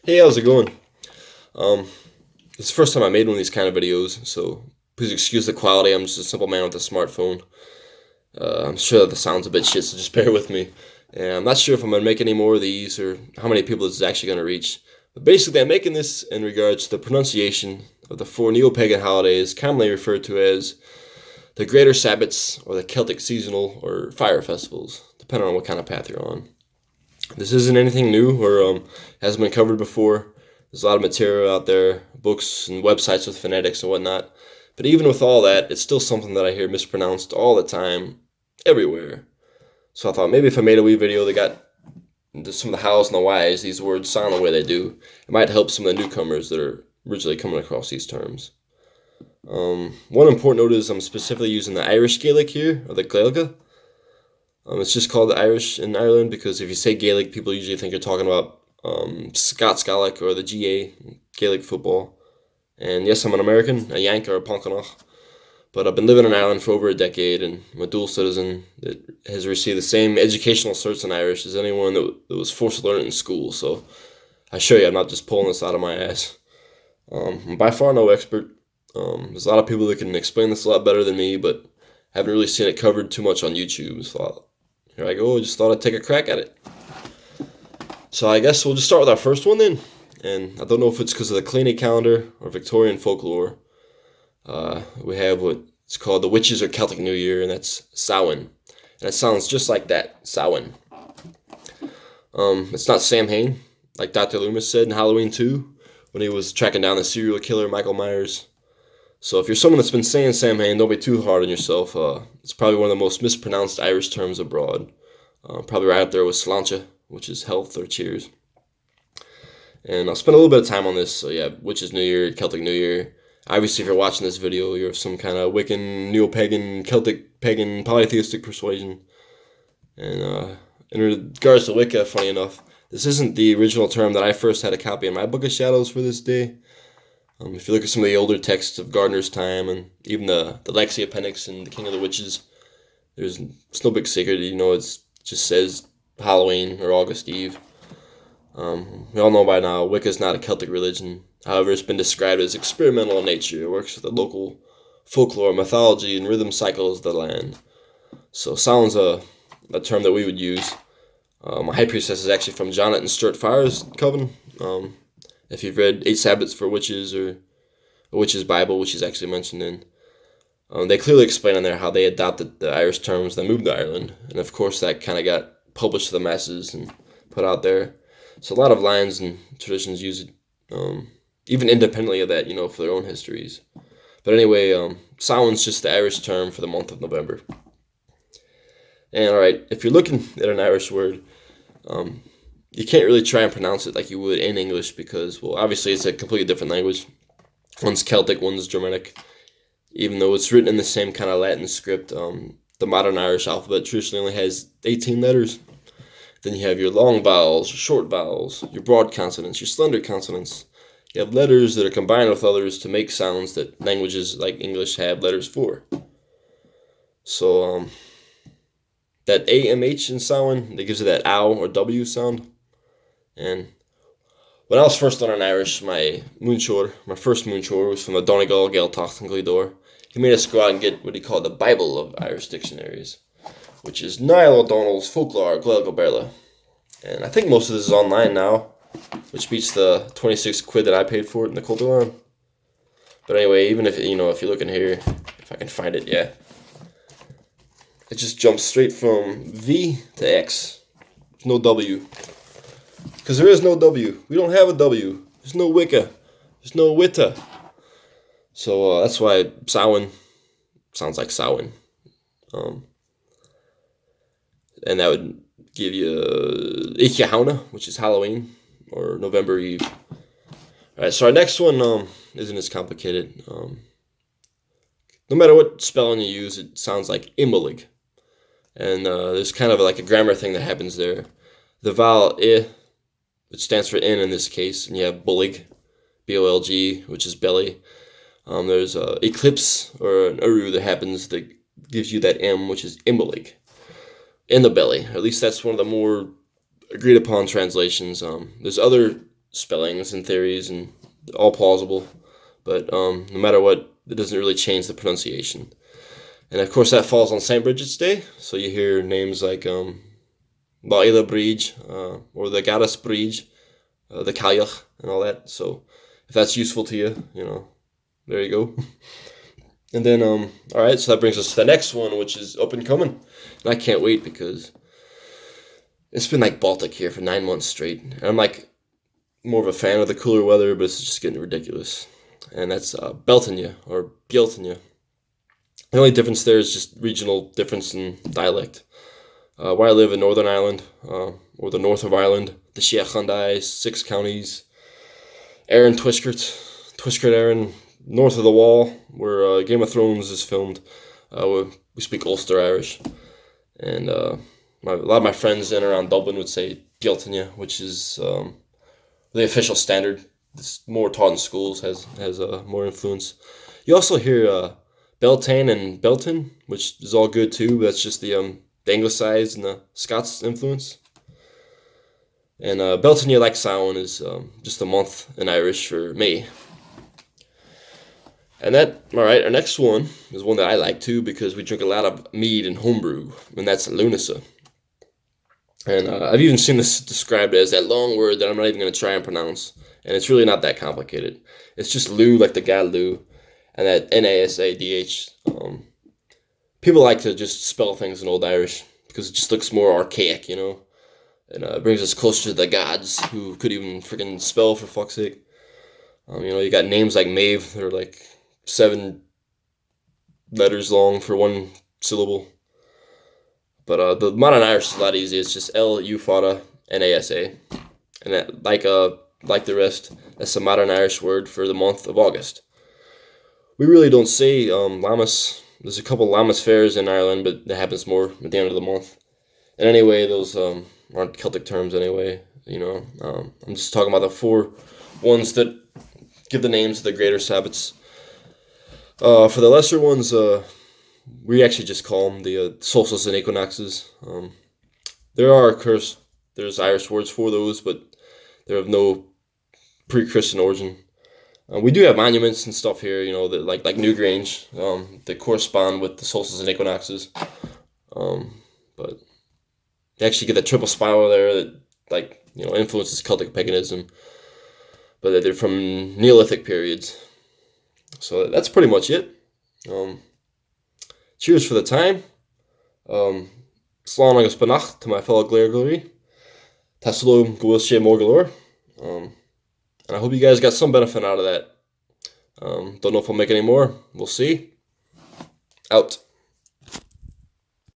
Hey, how's it going? Um, it's the first time I made one of these kind of videos, so please excuse the quality. I'm just a simple man with a smartphone. I'm sure that the sound's a bit shit, so just bear with me. And I'm not sure if I'm gonna make any more of these or how many people this is actually gonna reach. But basically, I'm making this in regards to the pronunciation of the four neo-pagan holidays, commonly referred to as the Greater Sabbats or the Celtic seasonal or fire festivals, depending on what kind of path you're on. This isn't anything new or hasn't been covered before. There's a lot of material out there, books and websites with phonetics and whatnot. But even with all that, it's still something that I hear mispronounced all the time, everywhere. So I thought maybe if I made a wee video that got into some of the hows and the whys, these words sound the way they do, it might help some of the newcomers that are originally coming across these terms. One important note is I'm specifically using the Irish Gaelic here, or the Gaeilge. It's just called the Irish in Ireland because if you say Gaelic, people usually think you're talking about Scots Gaelic or the GA, Gaelic football. And yes, I'm an American, a Yank or a Poncanach, but I've been living in Ireland for over a decade and I'm a dual citizen that has received the same educational certs in Irish as anyone that was forced to learn it in school. So I assure you, I'm not just pulling this out of my ass. I'm by far no expert. There's a lot of people that can explain this a lot better than me, but haven't really seen it covered too much on YouTube. So here I go. I just thought I'd take a crack at it. So I guess we'll just start with our first one then. And I don't know if it's because of the Kleine calendar or Victorian folklore. We have what's called the Witches or Celtic New Year, and that's Samhain. And it sounds just like that, Samhain. It's not Samhain, like Dr. Loomis said in Halloween 2, when he was tracking down the serial killer Michael Myers. So if you're someone that's been saying Samhain, don't be too hard on yourself. It's probably one of the most mispronounced Irish terms abroad. Probably right up there with sláinte, which is health or cheers. And I'll spend a little bit of time on this. So yeah, Witches New Year, Celtic New Year. Obviously, if you're watching this video, you're of some kind of Wiccan, neo-pagan, Celtic, pagan, polytheistic persuasion. And in regards to Wicca, funny enough, this isn't the original term that I first had a copy in my Book of Shadows for this day. If you look at some of the older texts of Gardner's time and even the Lexi Appendix and the King of the Witches, it's no big secret. It just says Halloween or August Eve. We all know by now Wicca is not a Celtic religion. However, it's been described as experimental in nature. It works with the local folklore, mythology, and rhythm cycles of the land. So sounds a term that we would use. My high priestess is actually from Jonathan Sturt Farr's coven. If you've read 8 Sabbats for Witches or a Witch's Bible, which is actually mentioned in, they clearly explain in there how they adopted the Irish terms that moved to Ireland. And of course, that kind of got published to the masses and put out there. So a lot of lines and traditions use it, even independently of that, for their own histories. But anyway, Samhain's just the Irish term for the month of November. And alright, if you're looking at an Irish word, you can't really try and pronounce it like you would in English because, well, obviously it's a completely different language. One's Celtic, one's Germanic. Even though it's written in the same kind of Latin script, the modern Irish alphabet traditionally only has 18 letters. Then you have your long vowels, your short vowels, your broad consonants, your slender consonants. You have letters that are combined with others to make sounds that languages like English have letters for. So that AMH in Samhain, that gives it that ow or W sound. And when I was first learning Irish, my first moonshore was from the Donegal Gaeltacht and Gleador. He made us go out and get what he called the Bible of Irish dictionaries, which is Niall O'Donnell's Folklore Gaeilge Béarla. And I think most of this is online now, which beats the 26 quid that I paid for it in the Culture. But anyway, even if you look in here, if I can find it, yeah. It just jumps straight from V to X. There's no W. Because there is no W. We don't have a W. There's no Wicca. There's no Witta. So that's why Samhain sounds like Samhain. And that would give you Ichyahauna, which is Halloween, or November Eve. Alright, so our next one isn't as complicated. No matter what spelling you use, it sounds like Imbolc. And there's kind of like a grammar thing that happens there. The vowel I, which stands for in this case, and you have bullig, B-O-L-G, which is belly. There's eclipse, or an uru that happens that gives you that M, which is Imbolc. In the belly. At least that's one of the more agreed upon translations. There's other spellings and theories, and all plausible. But no matter what, it doesn't really change the pronunciation. And of course, that falls on St. Bridget's Day, so you hear names like Baila Bridge, or the Gaddis Bridge, the Cailleach, and all that. So if that's useful to you, there you go. And then, all right, so that brings us to the next one, which is up and coming. And I can't wait because it's been like Baltic here for 9 months straight. And I'm like more of a fan of the cooler weather, but it's just getting ridiculous. And that's Bealtaine or Bealtaine. The only difference there is just regional difference in dialect. Where I live in Northern Ireland, or the north of Ireland, the Sheachandai, 6 counties, Erin, Twiskert Erin, north of the Wall, where Game of Thrones is filmed. We speak Ulster Irish. And a lot of my friends in around Dublin would say Bealtaine, which is the official standard. It's more taught in schools, has more influence. You also hear Bealtaine and Bealtaine, which is all good too, but that's just the anglicized and the Scots influence. And Bealtaine, like Samhain, is just a month in Irish for May. And alright, our next one is one that I like too, because we drink a lot of mead and homebrew, and that's Lughnasadh. And I've even seen this described as that long word that I'm not even going to try and pronounce, and it's really not that complicated. It's just Lugh, like the god Lugh, and that Nasadh. People like to just spell things in Old Irish because it just looks more archaic, and it brings us closer to the gods who could even freaking spell, for fuck's sake. You got names like Maeve, they're like 7 letters long for 1 syllable. But the modern Irish is a lot easier. It's just Lughnasadh, and that, like the rest, that's the modern Irish word for the month of August. We really don't say Lammas. There's a couple Lammas fairs in Ireland, but that happens more at the end of the month. And anyway, those aren't Celtic terms anyway. I'm just talking about the 4 ones that give the names to the greater Sabbats. For the lesser ones, we actually just call them the solstices and equinoxes. There's Irish words for those, but they're of no pre-Christian origin. We do have monuments and stuff here, that like Newgrange, that correspond with the solstices and equinoxes. But you actually get the triple spiral there that influences Celtic paganism, but they're from Neolithic periods. So that's pretty much it. Cheers for the time. Slán agus Banach to my fellow Gleirglery. Tassalum Gwil She Morgalore. And I hope you guys got some benefit out of that. Don't know if I'll make any more. We'll see. Out.